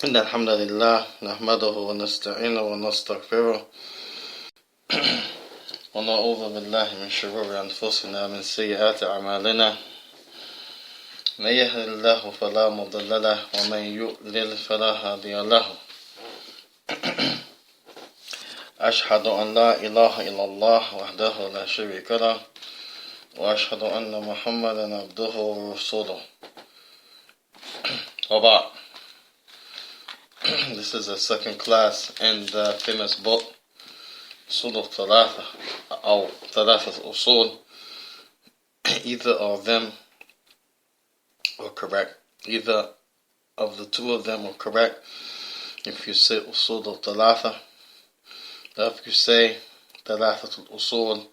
إن الحمد لله نحمده ونستعينه ونستغفره ونعوذ بالله من شرور أنفسنا ومن سيئات أعمالنا من يهد الله فلا مضل له ومن يضلل فلا هادي له أشهد أن لا إله إلا الله وحده لا شريك له وأشهد أن محمدا عبده ورسوله وبعد. This is the second class in the famous book usul-thalatha or Thalaatha usul. Either of them are correct. Either of the two of them are correct. If you say usul-thalatha, if you say Thalaatha usul,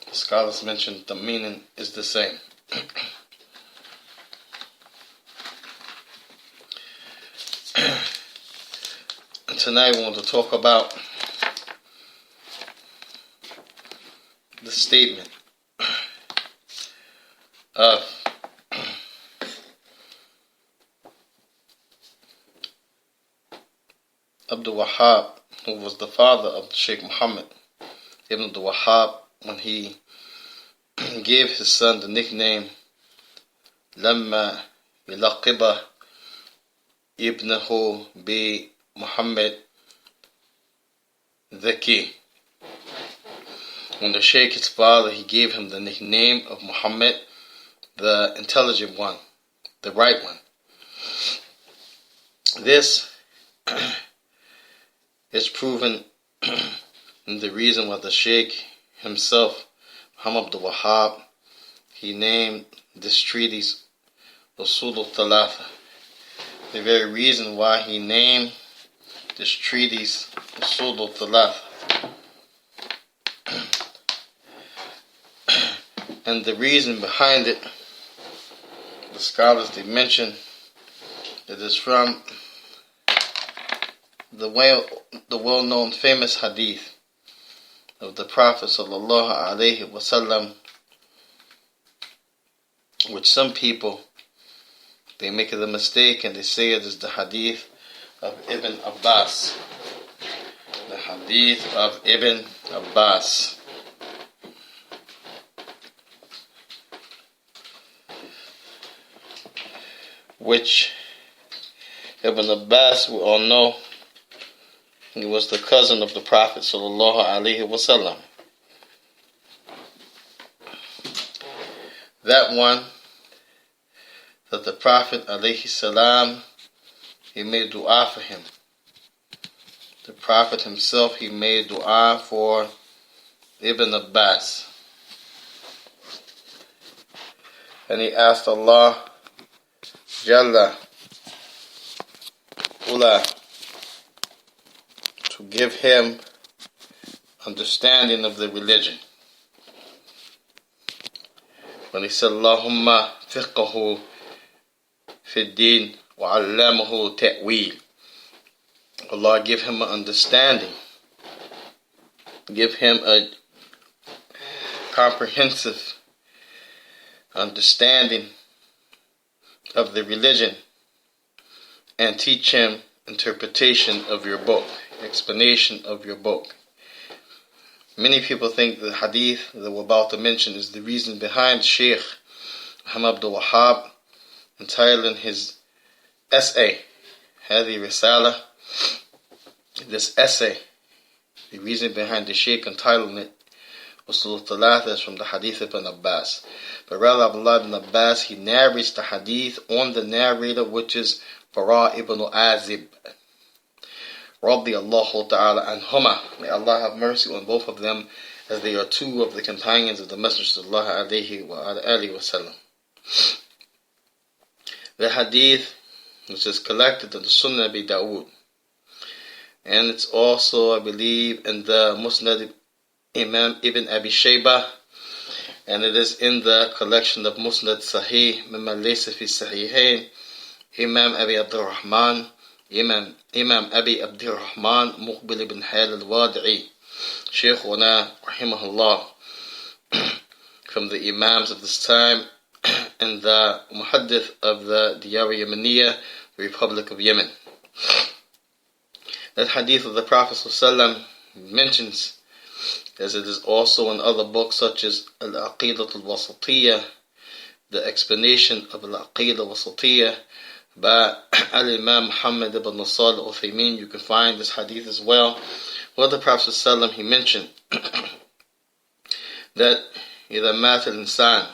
the scholars mentioned the meaning is the same. And tonight we want to talk about the statement of Abdul Wahhab, who was the father of Sheikh Muhammad ibn Abdul Wahhab, when he gave his son the nickname لما يلقب ابنه بمحمد Zaki. When the Sheikh, his father, he gave him the nickname of Muhammad, the intelligent one, the right one. This is proven in the reason why the Sheikh himself, Muhammad Abdul Wahhab, he named this treatise usul-thalatha. The very reason why he named this treatise usul-thalatha. And the reason behind it, the scholars, they mention it is from the well-known famous hadith of the Prophet sallallahu alaihi wasallam, which some people, they make the mistake and they say it is the hadith of Ibn Abbas. The hadith of Ibn Abbas. Which Ibn Abbas, we all know, he was the cousin of the Prophet sallallahu alaihi wasallam. That one that the Prophet alayhi salam, he made dua for him. The Prophet himself, he made dua for Ibn Abbas. And he asked Allah Jalla Ula to give him understanding of the religion. When he said, Allahumma fiqahu fi din wa allamahu ta'wil. Allah give him an understanding. Give him a comprehensive understanding of the religion, and teach him interpretation of your book, explanation of your book. Many people think the hadith that we're about to mention is the reason behind Sheikh Muhammad Abdul Wahhab entitling his essay, Hadi Risala, this essay, the reason behind the Sheikh entitling it usul-thalatha is from the hadith of Ibn Abbas. But rather, Abdullah ibn Abbas, he narrates the hadith on the narrator, which is Bara ibn Azib, radiyallahu ta'ala anhuma. May Allah have mercy on both of them, as they are two of the companions of the Messenger sallallahu alayhi wa alihi wasallam. The hadith, which is collected in the Sunnah Abi Dawood, and it's also, I believe, in the Musnad Imam Ibn Abi Shaybah, and it is in the collection of Musnad Sahih Mimma Laysa fi Sahihain, Imam Abi Abdurrahman, Imam Abi Abdurrahman Muqbil ibn Hayl al-Wadi'i, Shaykhuna rahimahullah, from the Imams of this time, and the Muhaddith of the Diyar Yemeniya, the Republic of Yemen. That hadith of the Prophet ﷺ mentions, as it is also in other books such as Al-Aqidah al-Wasatiyah, the explanation of Al-Aqidah al-Wasatiyah by Al-Imam Muhammad ibn Salih al-Uthaymeen. You can find this hadith as well, where the Prophet ﷺ, he mentioned that إذا مات الإنسان,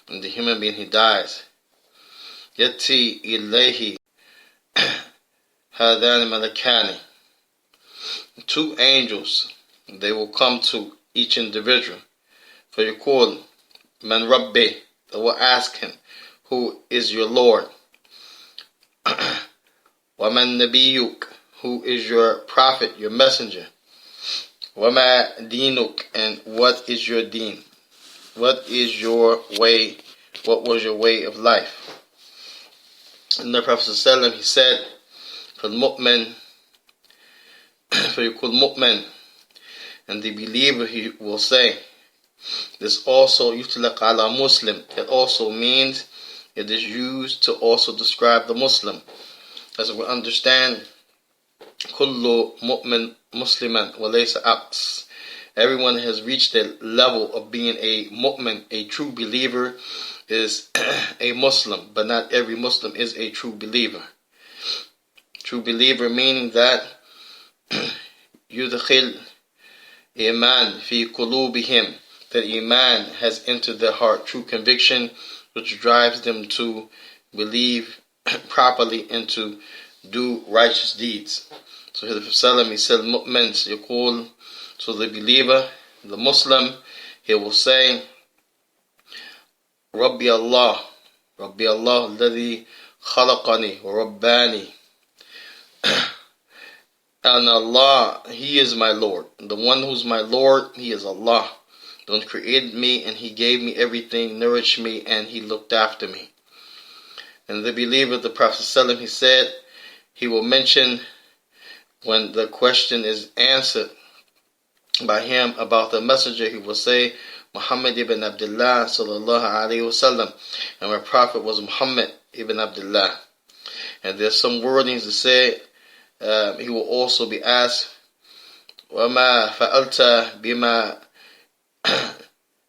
when the human being he dies, يأتي إليه هذان ملكان, two angels, they will come to each individual. فيقول من ربي, they will ask him, who is your Lord? ومن نبيك, who is your prophet, your messenger? وما دينك, and what is your deen? What is your way? What was your way of life? And the Prophet ﷺ, he said, فالمؤمن فيقول مؤمن, and the believer he will say, this also يطلق على Muslim, it also means it is used to also describe the Muslim. As we understand, كل مؤمن مسلما وليس عكس. Everyone has reached the level of being a mu'min, a true believer is a Muslim, but not every Muslim is a true believer. True believer meaning that يدخل إيمان في قلوبهم, that Iman has entered their heart, true conviction, which drives them to believe properly and to do righteous deeds. So here the Prophet he said, Mu'min, يقول, so the believer, the Muslim, he will say, Rabbi Allah, Rabbi Allah, الذي خلقني ورباني. And Allah, He is my Lord. The one who's my Lord, He is Allah. The one who created me and He gave me everything, nourished me, and He looked after me. And the believer, the Prophet ﷺ, he said, he will mention when the question is answered by him about the messenger, he will say, Muhammad ibn Abdullah sallallahu alayhi wasallam, and my prophet was Muhammad ibn Abdullah. And there's some wordings to say. He will also be asked, وَمَا فَأَلْتَ بِمَا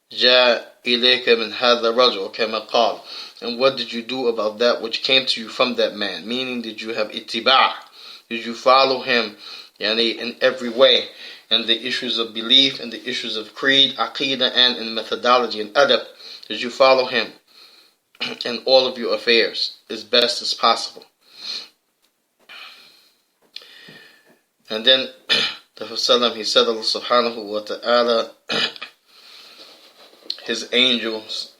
جَاء إِلَيْكَ مِنْ هَذَا الرَّجُلِ كَمَا قَالَ, and what did you do about that which came to you from that man? Meaning, did you have ittiba'? Did you follow him in every way? And the issues of belief and the issues of creed, aqidah, and in methodology and adab, did you follow him in all of your affairs as best as possible? And then the Prophet he said, Allah subhanahu wa ta'ala, his angels,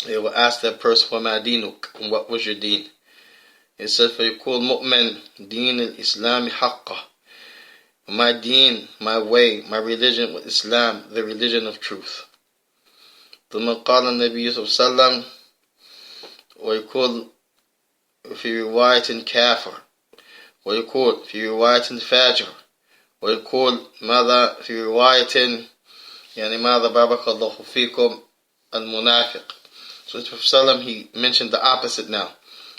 they will ask that person, وَمَا دِينُك, and what was your deen? He said, فَيُقُولُ مُؤْمِنْ دِينِ الْإِسْلَامِ حَقًّا, my deen, my way, my religion with Islam, the religion of truth. ثم قال النبي صلى الله عليه وسلم, ويقول في رواية كافر, ويقول في رواية فاجر, ويقول ماذا في رواية ماذا بارك الله فيكم المنافق. So the Prophet he mentioned the opposite now.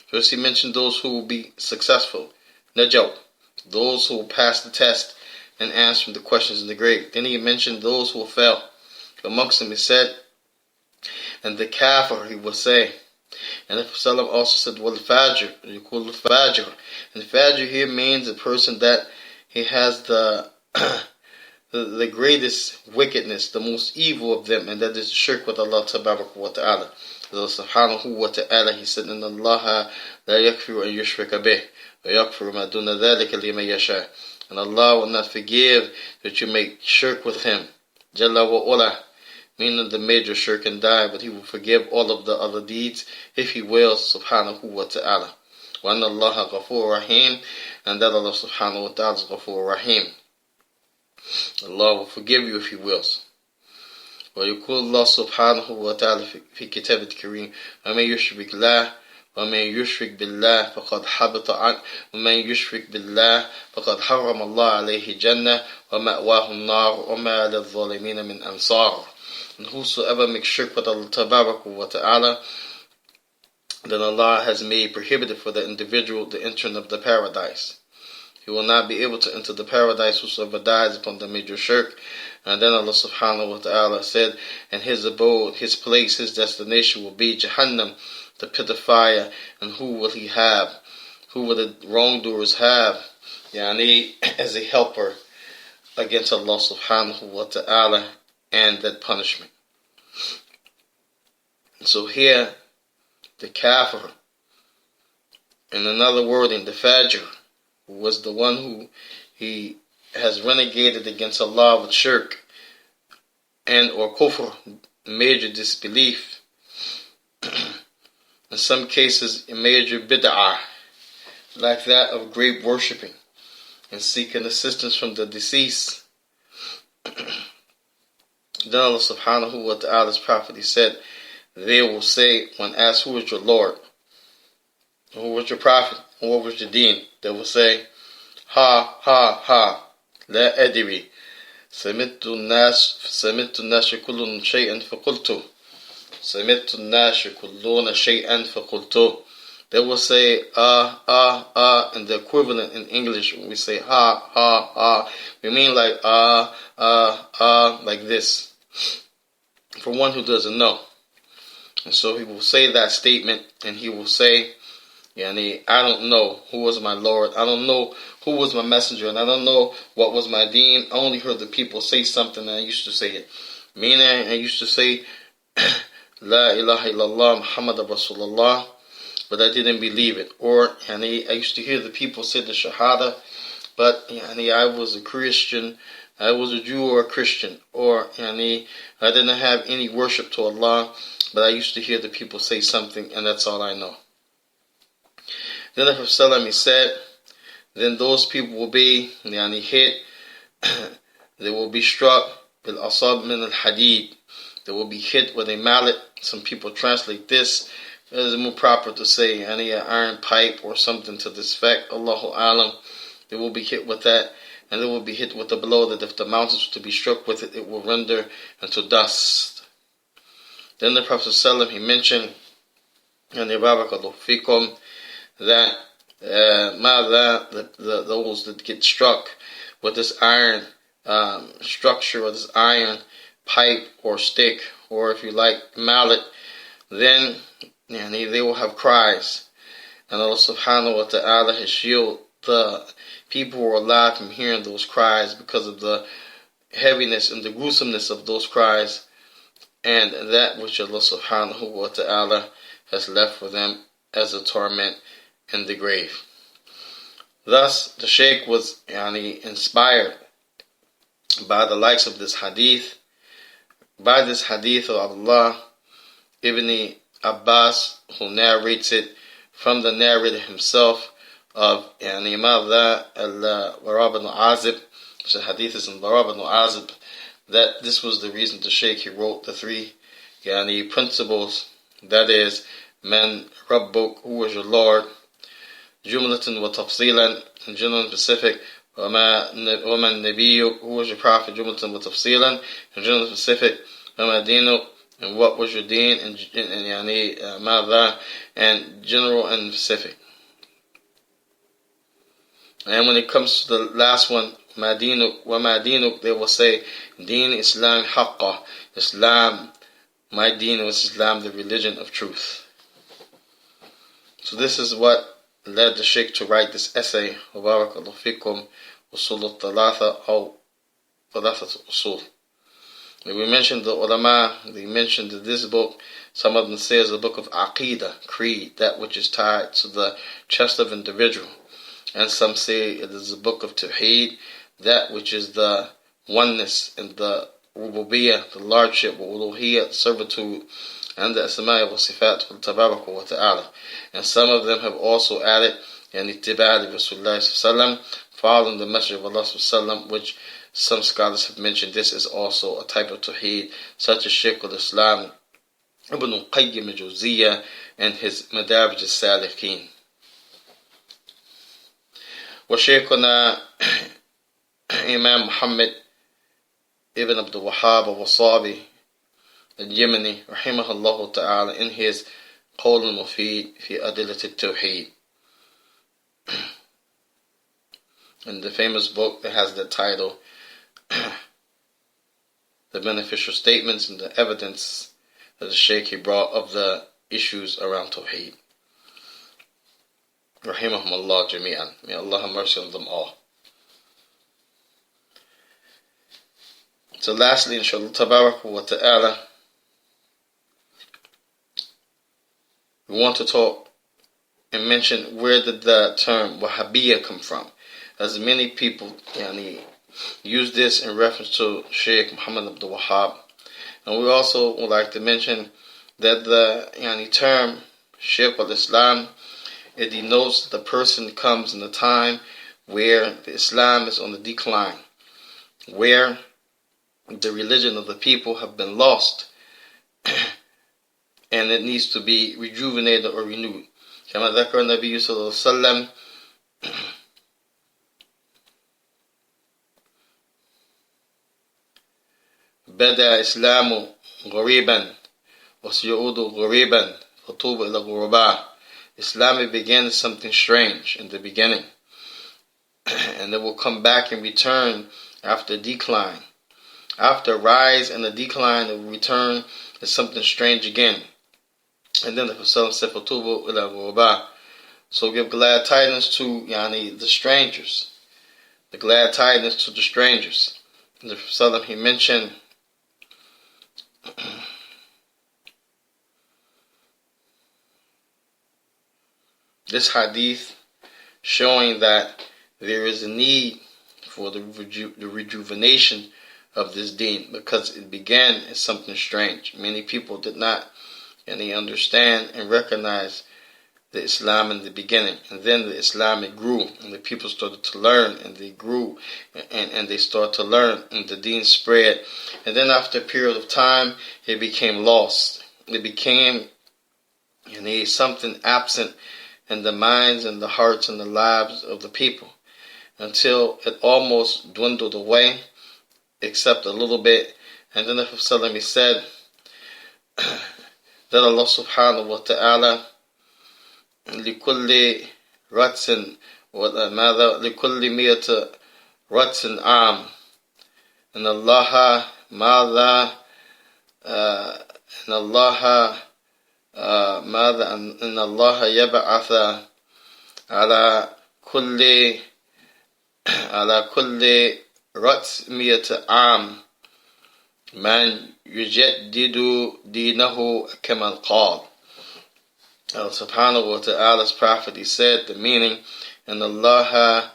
First he mentioned those who will be successful, najaw, those who will pass the test and answer the questions in the grave. Then he mentioned those who will fail. Amongst them he said, and the kafir he will say. And the Prophet also said, wal-fajr, you call the fajr. And fajr here means a person that he has the the greatest wickedness, the most evil of them, and that is shirk with Allah tabarak wa ta'ala. Allah subhanahu wa ta'ala, he said, إِنَّ اللَّهَ لَا يَكْفِرُ أَن يُشْرِكَ بِهِ وَيَغْفِرُ مَا دُونَ ذَلِكَ لِمَن يَشَاءُ. And Allah will not forgive that you make shirk with Him, Jalla wa Ula, meaning the major shirk and die, but He will forgive all of the other deeds if He wills, subhanahu wa ta'ala. وَأَنَّ اللَّهَ غَفُورٌ رَحِيمٌ, and that Allah subhanahu wa ta'ala is Ghafur Rahim. Allah will forgive you if He wills. ويقول الله سبحانه وتعالى في كتابه الكريم ومن يشرك بالله ومن يشرك بالله فقد حبط عنه ومن يشرك بالله فقد حرم الله عليه جنة ومأواه النار وما للظالمين من أنصار. And whosoever makes shirk with Allah tabarak wa ta'ala, then Allah has made prohibited for the individual the entering of the paradise. He will not be able to enter the paradise whosoever dies upon the major shirk. And then Allah subhanahu wa ta'ala said, and his abode, his place, his destination will be Jahannam, the pit of fire. And who will he have? Who will the wrongdoers have? Yani, as a helper against Allah subhanahu wa ta'ala and that punishment. So here, the kafir, in another wording, the fajr, who was the one who he has renegated against Allah with shirk and or kufr, major disbelief. In some cases, a major bid'ah, like that of grave worshipping and seeking assistance from the deceased. Then Allah subhanahu wa ta'ala's prophet, he said, they will say, when asked, who is your Lord? Who was your prophet? And what was your deen? They will say, ha, ha, ha, la adri. سمعت الناس يقولون شيئا فقلت سمعت الناس يقولون شيئا فقلت. They will say and the equivalent in English when we say ha, ha, ha, we mean like like this, for one who doesn't know. And so he will say that statement, and he will say, I don't know who was my Lord, I don't know who was my messenger, and I don't know what was my deen. I only heard the people say something, and I used to say it. Meaning, I used to say, La ilaha illallah Muhammad Rasulullah, but I didn't believe it. Or, I used to hear the people say the Shahada, but I was a Christian, I was a Jew or a Christian. Or, I didn't have any worship to Allah, but I used to hear the people say something, and that's all I know. Then the Prophet he said, then those people will be hit, they will be struck bil asab min al hadid, they will be hit with a mallet. Some people translate this as more proper to say an iron pipe or something to this effect. Allahu alam. They will be hit with that, and they will be hit with a blow that if the mountains were to be struck with it, it will render into dust. Then the Prophet he mentioned, and barakallahu fikum, that those that get struck with this iron structure, or this iron pipe or stick, or if you like mallet, then they will have cries, and Allah subhanahu wa ta'ala has shielded the people who are alive from hearing those cries because of the heaviness and the gruesomeness of those cries, and that which Allah subhanahu wa ta'ala has left for them as a torment in the grave. Thus, the Shaykh was inspired by the likes of this hadith, by this hadith of Abdullah ibn Abbas, who narrates it from the narrator himself, of Madha al-Bara ibn Azib, which the hadith is in Bara ibn Azib, that this was the reason the Shaykh he wrote the three principles, that is, Man Rabbuk, who was your Lord, Jumlatan wa Tafsilan, in general and specific, Waman Nabiyuk, who was your Prophet, Jumlatan wa Tafsilan, in general and specific, Wama Dinuk, and what was your deen, and Madha, and general and specific. And when it comes to the last one, Madinuk, wa Madinuk, they will say, Deen Islam Haqqa, Islam, my deen was Islam, the religion of truth. So this is what led the Sheikh to write this essay, Barakallahu fikum, usul-thalatha, or Thalaatha usul. We mentioned the ulama, they mentioned that this book, some of them say is a book of Aqidah, creed, that which is tied to the chest of individual. And some say it is a book of Tawheed, that which is the oneness and the Rububiyyah, the lordship, Uluhiyyah, servitude, and the Asma' wa Sifat Tabaraka wa Ta'ala. And some of them have also added Ittiba' li Rasulullah sallallahu, following the Messenger of Allah sallallahu, which some scholars have mentioned this is also a type of Tawheed, such as Shaykh al-Islam Ibn Qayyim al-Jawziyah and his Madarij al-Salikin. وشيخنا Imam Muhammad ibn Abdul Wahhab al-Wasabi al-Yemeni rahimahullah ta'ala, in his قول مفيد في أدلة التوحيد. In the famous book that has the title, The Beneficial Statements and the Evidence that the Shaykh he brought of the issues around Tawheed. Rahimahumullah jami'an. May Allah have mercy on them all. So lastly, inshallah tabarak wa ta'ala, we want to talk and mention where did the term Wahhabiyya come from. As many people use this in reference to Shaykh Muhammad Abdul Wahhab. And we also would like to mention that the term Shaykh al-Islam, it denotes that the person comes in a time where the Islam is on the decline, where the religion of the people have been lost and it needs to be rejuvenated or renewed. كما ذكر النبي صلى الله عليه وسلم بدأ إسلام غريبا وسيعود غريبا فطوبى إلى الغرباء. Islam began as something strange in the beginning, and it will come back and return after decline. After rise and the decline, it will return as something strange again. And then the Prophet said, فطوبى إلى الغرباء. So give glad tidings to the strangers. The glad tidings to the strangers. And the Prophet he mentioned this hadith showing that there is a need for the rejuvenation of this deen, because it began as something strange. Many people did not understand and recognize the Islam in the beginning, and then the Islam it grew, and the people started to learn, and they grew, and they started to learn, and the deen spread, and then after a period of time, it became lost. It became something absent in the minds and the hearts and the lives of the people, until it almost dwindled away, except a little bit. And then the Prophet said that Allah subhanahu wa ta'ala لكل رأس ماذا لكل 100 رأس عام إن الله ماذا إن الله ماذا إن الله يبعث على كل رأس 100 عام من يجدد دينه كما قال. Allah subhanahu wa ta'ala's prophet, he said the meaning, and Allah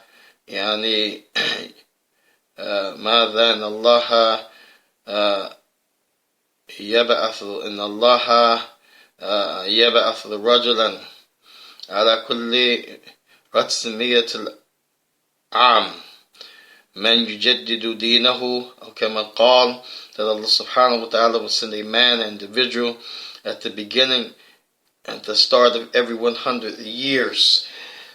ماذا إن الله يبعث إن الله يبعث رجلا على كل رأس 100 عام من يجدد دينه أو كما قال, that Allah subhanahu wa ta'ala will send a man, an individual, at the beginning, at the start of every 100 years,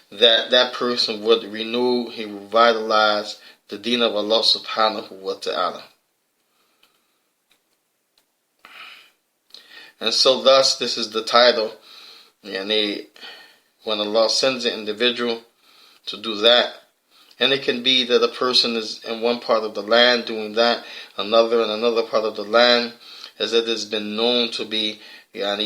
that person would renew, he would revitalize the deen of Allah subhanahu wa ta'ala. And so thus, this is the title, when Allah sends an individual to do that. And it can be that a person is in one part of the land doing that, another in another part of the land, as it has been known to be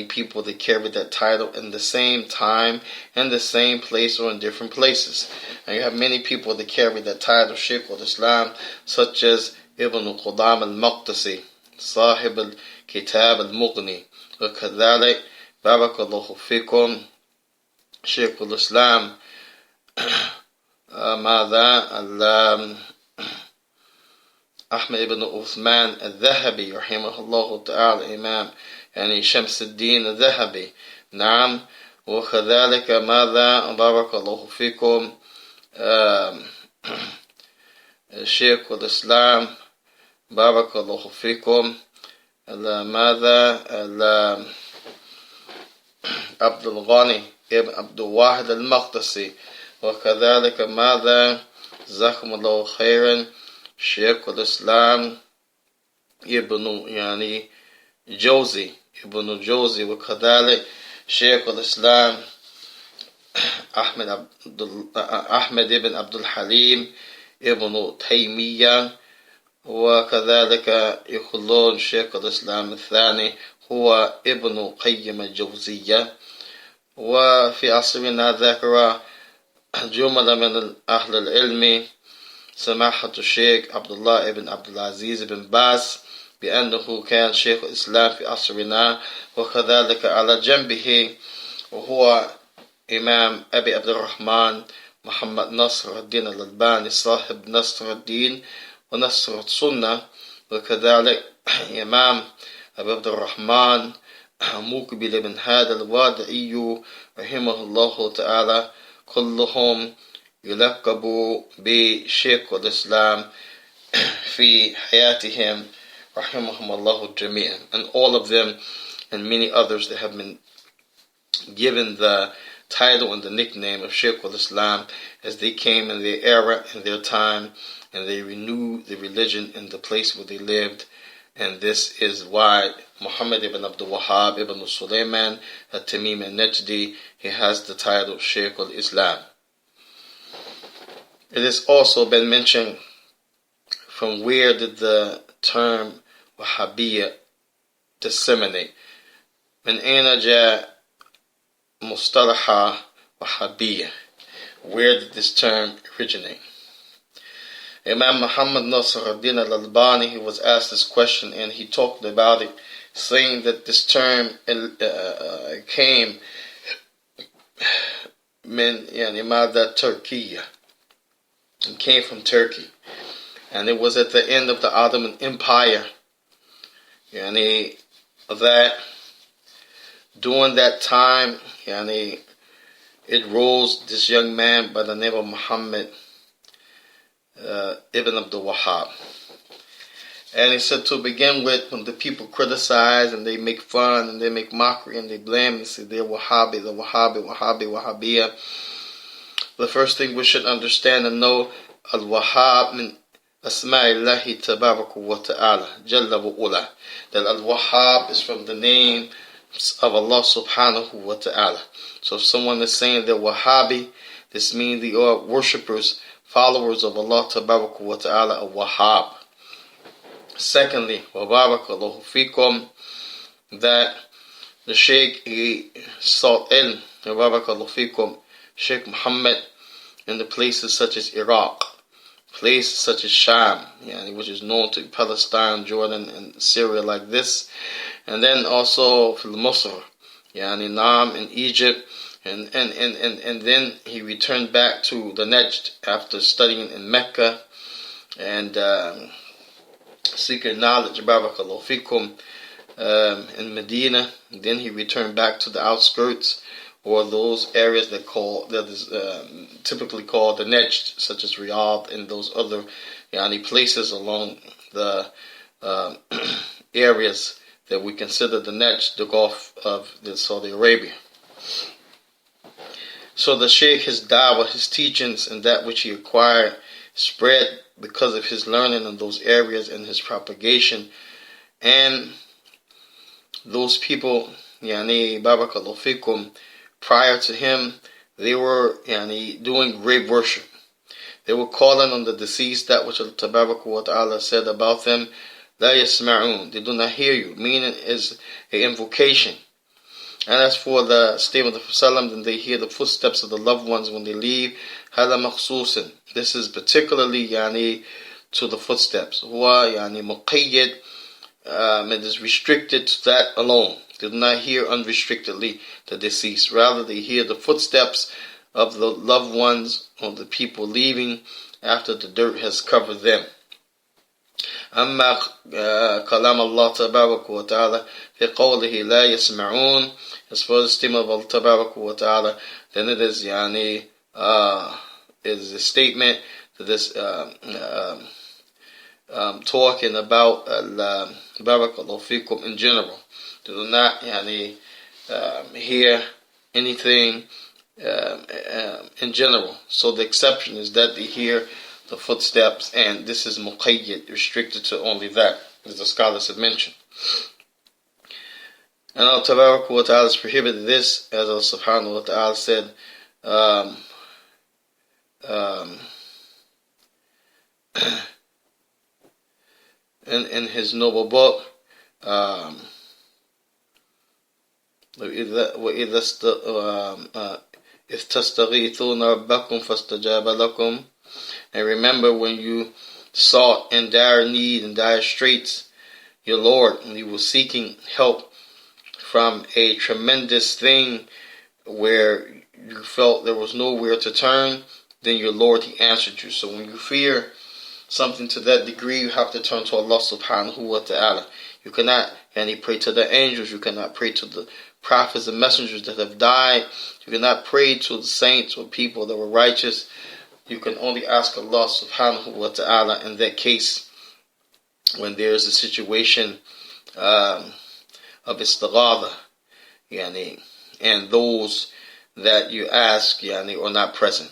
people that carry that title in the same time, in the same place, or in different places. And you have many people that carry that title, Shaykh al-Islam, such as Ibn Qudam al-Maqdisi, Sahib al-Kitab al-Mughni, وكذلك بارك الله فيكم شيخ الإسلام ماذا أحمد ibn Uthman al-Dhahabi رحمه الله تعالى إمام شمس الدين الذهبي. نعم. وكذلك ماذا بارك الله فيكم شيخ الإسلام بارك الله فيكم ماذا عبد الغني ابن عبد الواحد المقدسي. وكذلك ماذا جزاكم الله خيرا شيخ الإسلام ابن جوزي. وكذلك Shaykh al-Islam أحمد ibn Abdul Halim ibn Taymiyyah. وكذلك يقولون شيخ الإسلام الثاني هو ابن قيم الجوزية. وفي عصرنا ذكر جملة من أهل العلم سماحة الشيخ عبد الله بن عبد العزيز بن باز بأنه كان شيخ الإسلام في عصرنا، وكذلك على جنبه وهو إمام أبي عبد الرحمن محمد نصر الدين الألباني صاحب نصر الدين ونصر السنة، وكذلك إمام أبي عبد الرحمن مقبل بن هذا الوادعي رحمه الله تعالى. كلهم يلقبوا بشيخ الإسلام في حياتهم رحمهم الله جميعا. And all of them and many others that have been given the title and the nickname of Shaykh al-Islam as they came in their era, in their time, and they renewed the religion in the place where they lived. And this is why Muhammad ibn Abdul Wahhab ibn Sulaiman at-Tamim al-Najdi, he has the title Shaykh al-Islam. It has also been mentioned from where did the term Wahhabiyya disseminate. من أين جاء مصطلح Wahhabiyya? Where did this term originate? Imam Muhammad Nasr al-Din al-Albani, he was asked this question and he talked about it, saying that this term came من ماذا Turkey. It came from Turkey, and it was at the end of the Ottoman Empire. That during that time, it rose this young man by the name of Muhammad ibn Abdul Wahhab. And he said, to begin with, when the people criticize and they make fun and they make mockery and they blame and say they're Wahhabi, the Wahhabiyya, the first thing we should understand and know, Al-Wahhab min Asma'illahi Tabaraka wa Ta'ala Jalla wa Ula, that Al-Wahhab is from the name of Allah Subhanahu wa Ta'ala. So if someone is saying they're Wahhabi, this means they are worshippers, followers of Allah Tabaraka wa Ta'ala, a Wahhab. Secondly, wa barakallahu fikum, that the Shaykh, he sought ilm, wa barakallahu fikum, Shaykh Muhammad, in the places such as Iraq, places such as Sham, which is known to Palestine, Jordan, and Syria like this, and then also Fil Misr, Nam in Egypt, and then he returned back to the Najd after studying in Mecca and seeking knowledge, barakallahu fikum, in Medina. And then he returned back to the outskirts, or those areas that is typically called the Najd, such as Riyadh and those other places along the areas that we consider the Najd, the Gulf of Saudi Arabia. So the Shaykh, his da'wah, his teachings, and that which he acquired spread because of his learning in those areas and his propagation. And those people, barakallahu fikum, prior to him, they were doing grave worship. They were calling on the deceased, that which Allah Tabaraka wa Ta'ala said about them, La yasma'un, they do not hear you, meaning is an invocation. And as for the statement of the Prophet, then they hear the footsteps of the loved ones when they leave. Hada makhsusin, this is particularly to the footsteps. Huwa muqayyad, it is restricted to that alone. They do not hear unrestrictedly the deceased. Rather, they hear the footsteps of the loved ones or the people leaving after the dirt has covered them. أما كلام الله تبارك وتعالى في قوله لا يسمعون, as far as the statement of Allah تبارك وتعالى, then it is is a statement that this talking about barakallahu fikum in general. They do not hear anything in general. So the exception is that they hear the footsteps, and this is muqayyad, restricted to only that, as the scholars have mentioned. And Allah Tabaraka wa Ta'ala has prohibited this, as Allah Subhanahu wa Ta'ala said, um, um, in His noble book, وَإِذَا إِسْتَغِيثُونَ رَبَّكُمْ فَاسْتَجَابَ لَكُمْ. And remember when you sought in dire need and dire straits your Lord, and you were seeking help from a tremendous thing where you felt there was nowhere to turn, then your Lord, He answered you. So when you fear something to that degree, you have to turn to Allah Subhanahu wa Ta'ala. You cannot pray to the angels, you cannot pray to the prophets and messengers that have died, you cannot pray to the saints or people that were righteous. You can only ask Allah Subhanahu wa Ta'ala in that case when there is a situation of Thalaatha, and those that you ask are not present.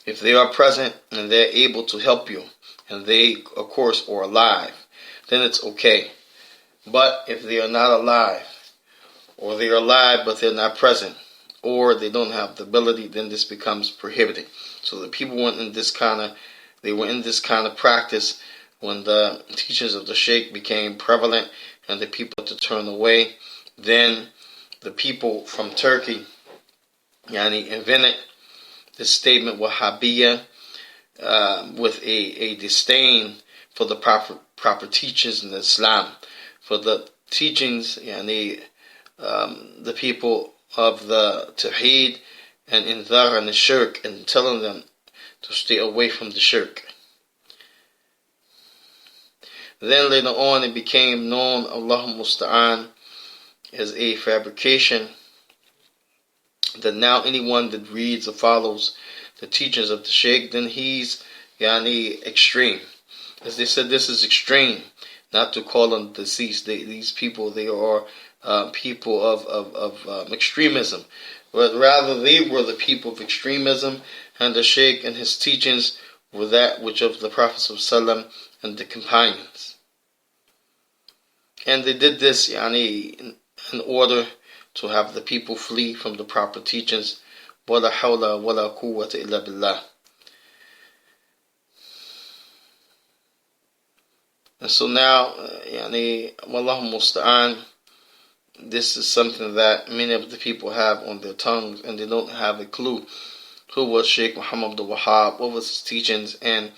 If they are present and they're able to help you, and they of course are alive, then it's okay. But if they are not alive, or they are alive but they're not present, or they don't have the ability, then this becomes prohibited. So the people were in this kind of practice when the teachings of the Sheikh became prevalent and the people had to turn away. Then the people from Turkey invented this statement Wahhabiyya, with a disdain for the proper teachings in Islam, for the teachings the people of the Tawheed and Indhar and the Shirk, and telling them to stay away from the Shirk. Then later on it became known, Allahumma musta'an, as a fabrication, that now anyone that reads or follows the teachings of the Sheikh, then he's extreme. As they said, this is extreme, not to call them deceased. These people, they are people of extremism, but rather they were the people of extremism, and the Sheikh and his teachings were that which of the Prophet ﷺ and the companions. And they did this in order to have the people flee from the proper teachings. وَلَا حَوْلَ وَلَا قُوَّةَ إِلَّا بِاللَّهِ. And so now, Wallahu musta'an, this is something that many of the people have on their tongues, and they don't have a clue. Who was Sheikh Muhammad Abdul Wahhab? What was his teachings? And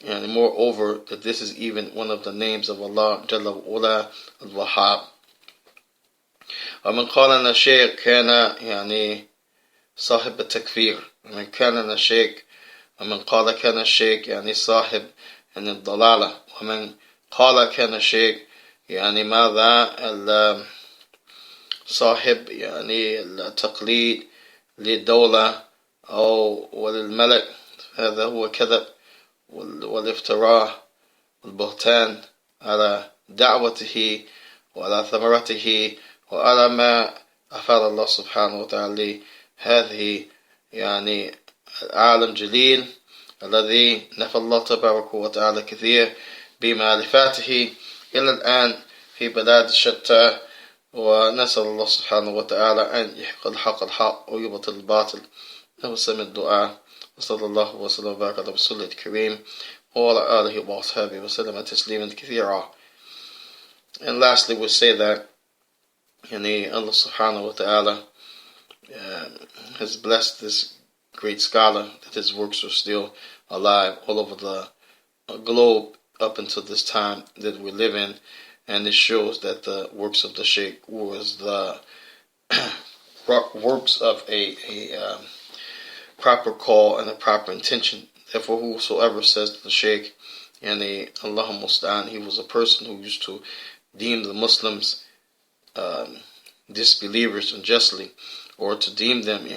moreover, that this is even one of the names of Allah Jalla wa Ala, Al-Wahhab. ومن قال أن الشيخ كان صاحب التكفير، ومن كان الشيخ ومن قال كان الشيخ صاحب الضلالة، ومن قال كان الشيخ ماذا صاحب التقليد للدولة أو وللملك، هذا هو كذب والافتراء والبهتان على دعوته وعلى ثمرته وعلى ما أفاد الله سبحانه وتعالى هذه العالم جليل الذي نفى الله تبارك وتعالى كثير بمعرفاته إلى الآن في بلاد شتى. ونسأل الله سبحانه وتعالى أن يحق الحق الحق ويبطل الباطل. له سمع الدعاء. وصلى الله وسلم وبارك على رسوله الكريم وعلى آله وأصحابه وسلم تسليما كثيرا. And lastly, we'll say that Allah subhanahu wa ta'ala has blessed this great scholar, that his works are still alive all over the globe up until this time that we live in, and it shows that the works of the Sheikh was the works of a proper call and a proper intention. Therefore, whosoever says to the Sheikh Allahumma musta'an, he was a person who used to deem the Muslims disbelievers unjustly, or to deem them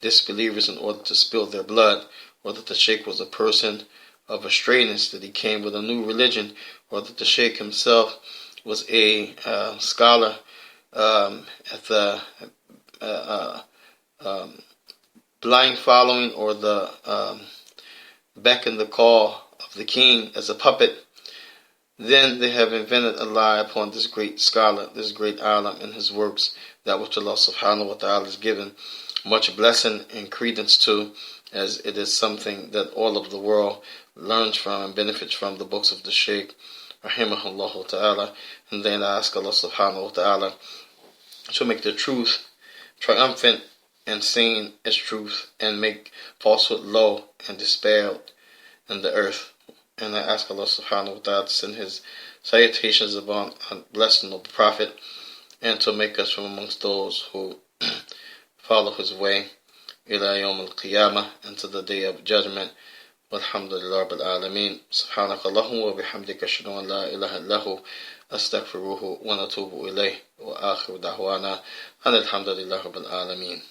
disbelievers in order to spill their blood, or that the Sheikh was a person of astrayness, that he came with a new religion, or that the Sheikh himself was a scholar at the blind following, or the beck and the call of the king as a puppet, Then they have invented a lie upon this great scholar, this great alim in his works, that which Allah subhanahu wa ta'ala has given much blessing and credence to, as it is something that all of the world learns from and benefits from, the books of the Shaykh rahimahullah ta'ala. And then I ask Allah subhanahu wa ta'ala to make the truth triumphant and seen as truth, and make falsehood low and dispelled in the earth. And I ask Allah subhanahu wa ta'ala to send His salutations upon a blessed noble Prophet, and to make us from amongst those who follow his way ila yawm al-qiyamah, until the day of judgment. Walhamdulillah rabbil alameen. Subhanaka Allahumma wa bihamdika ashhadu an la ilaha illahu astaghfiruhu wa natubu ilayh. Wa akhiru da'wana alhamdulillahi rabbil alameen.